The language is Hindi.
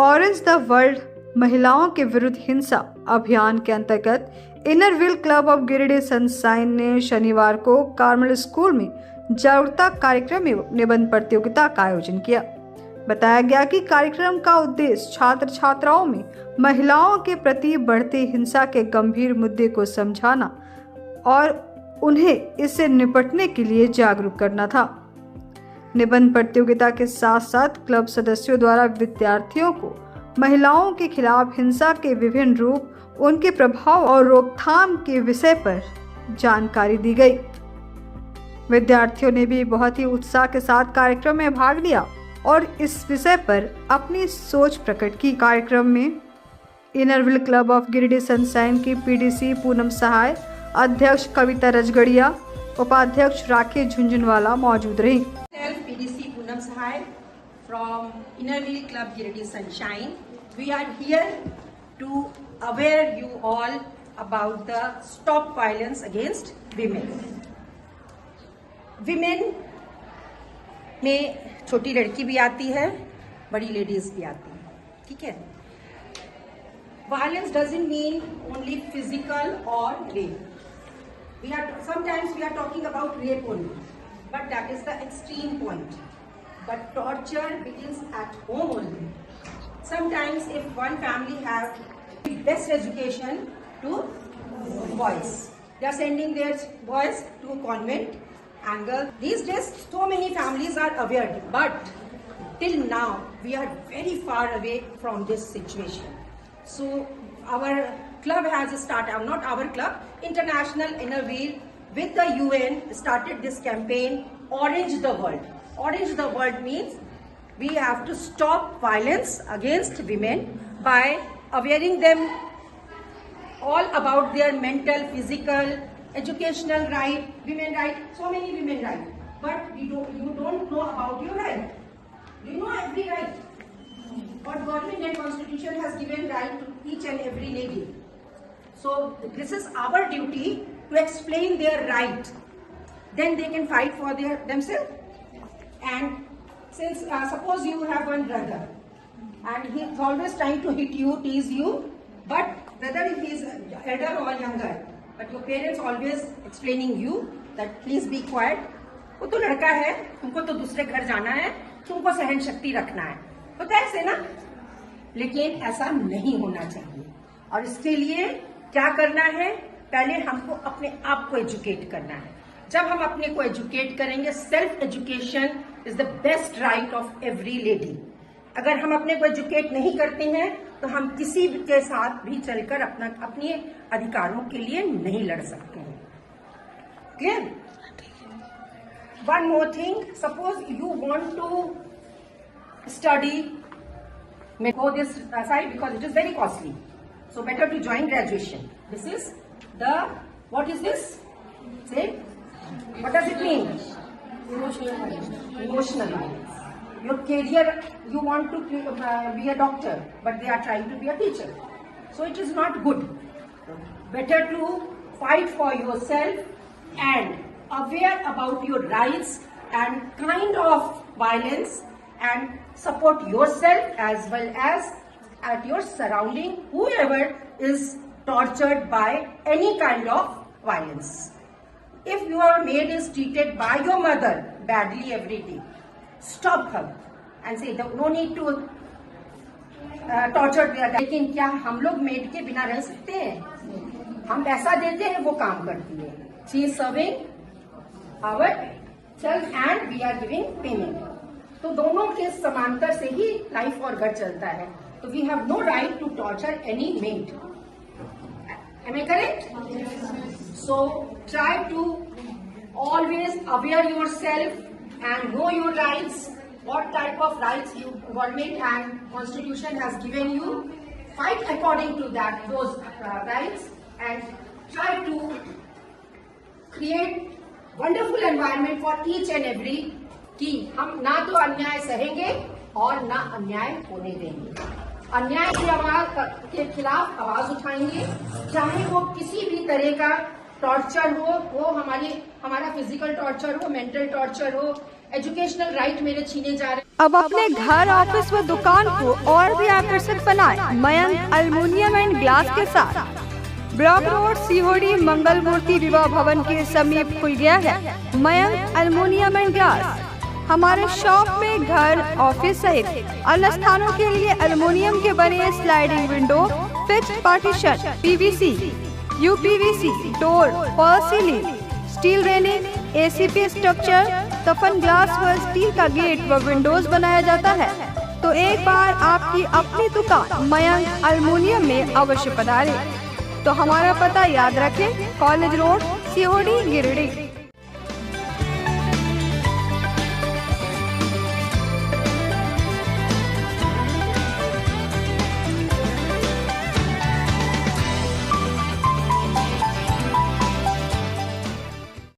ऑरेंज द वर्ल्ड महिलाओं के विरुद्ध हिंसा अभियान के अंतर्गत Inner Wheel club of Giridih sunshine ने शनिवार को कार्मल स्कूल में जागरूकता कार्यक्रम एवं निबंध प्रतियोगिता का आयोजन किया। बताया गया कि कार्यक्रम का उद्देश्य छात्र छात्राओं में महिलाओं के प्रति बढ़ती हिंसा के गंभीर मुद्दे को समझाना और उन्हें इससे निपटने के लिए जागरूक करना था। निबंध प्रतियोगिता के साथ साथ क्लब सदस्यों द्वारा विद्यार्थियों को महिलाओं के खिलाफ हिंसा के विभिन्न रूप, उनके प्रभाव और रोकथाम के विषय पर जानकारी दी गई। विद्यार्थियों ने भी बहुत ही उत्साह के साथ कार्यक्रम में भाग लिया और इस विषय पर अपनी सोच प्रकट की। कार्यक्रम में Inner Wheel club of Giridih sunshine की पीडीसी पूनम सहाय, अध्यक्ष कविता रजगड़िया, उपाध्यक्ष राकेश झुंझुनवाला मौजूद रही। PDC Poonam Sahay from Innerville Club Giridih Sunshine. We are here to aware you all about the stop violence against women. Women में छोटी लड़की भी आती है, बड़ी लेडीज भी आती है, ठीक है। Violence doesn't mean only physical or rape. Sometimes we are talking about rape only, but that is the extreme point. But torture begins at home only. Sometimes if one family has the best education to boys, they are sending their boys to convent and girls. These days so many families are aware, but till now we are very far away from this situation. So our club has started, not our club, International Innerville with the UN started this campaign, Orange the World. Orange the world means we have to stop violence against women by awareing them all about their mental, physical, educational right, women right, so many women right. But you don't know about your right. You know every right. What government and constitution has given right to each and every lady. So this is our duty to explain their right. Then they can fight for themselves. And since suppose you have one brother and he is always trying to hit you, tease you, but whether if he is elder or younger, but your parents always explaining you that please be quiet. वो तो लड़का है, तुमको तो दूसरे घर जाना है, तुमको सहन शक्ति रखना है, होता है ऐसे ना। लेकिन ऐसा नहीं होना चाहिए और इसके लिए क्या करना है, पहले हमको अपने आप को एजुकेट करना है। जब हम अपने को एजुकेट करेंगे, self education is the best right of every lady. अगर हम अपने को एजुकेट नहीं करते हैं तो हम किसी के साथ भी चलकर अपने अधिकारों के लिए नहीं लड़ सकते हैं। Clear? One more thing, suppose you want to study go this side because it is very costly, so better to join graduation. This is the, what is this? Say, what does it mean? Emotional violence. Your career, you want to be a doctor, but they are trying to be a teacher. So it is not good. Better to fight for yourself and aware about your rights and kind of violence and support yourself as well as at your surrounding whoever is tortured by any kind of violence. If your maid is treated by your mother badly every day, stop her and say no need to torture their. लेकिन क्या हम लोग मेड के बिना रह सकते हैं? हम पैसा देते हैं, वो काम करती है. She is serving ourselves and we are giving payment. तो दोनों के समांतर से ही लाइफ और घर चलता है. तो we have no right to torture any maid. Am I correct? So try to always aware yourself and know your rights. What type of rights government and constitution has given you. Fight according to those rights and try to create wonderful environment for each and every. कि हम ना तो अन्याय सहेंगे और ना अन्याय होने देंगे. अन्याय की आवाज के खिलाफ आवाज उठाएंगे, चाहे वो किसी भी तरह का टॉर्चर हो, वो हमारा फिजिकल टॉर्चर हो, मेंटल टॉर्चर हो, एजुकेशनल राइट मेरे छीने जा रहे. अब अपने घर, ऑफिस व दुकान को और भी आकर्षक बनाएं मयंक एल्युमिनियम एंड ग्लास के साथ। ब्लॉक रोड सीहोड़ी मंगल मूर्ति विवाह भवन के समीप खुल गया है मयंक एल्युमिनियम एंड ग्लास। हमारे शॉप में घर, ऑफिस सहित अन्य स्थानों के लिए एल्युमिनियम के बने sliding window, fixed partition, PVC, UPVC door, fall ceiling, steel railing, ACP structure, तफन ग्लास व स्टील का गेट व विंडोज बनाया जाता है। तो एक बार आपकी अपनी दुकान मयंक एल्युमिनियम में अवश्य पधारें। तो हमारा पता याद रखें, कॉलेज रोड, सीहोड़ी, गिरिडीह।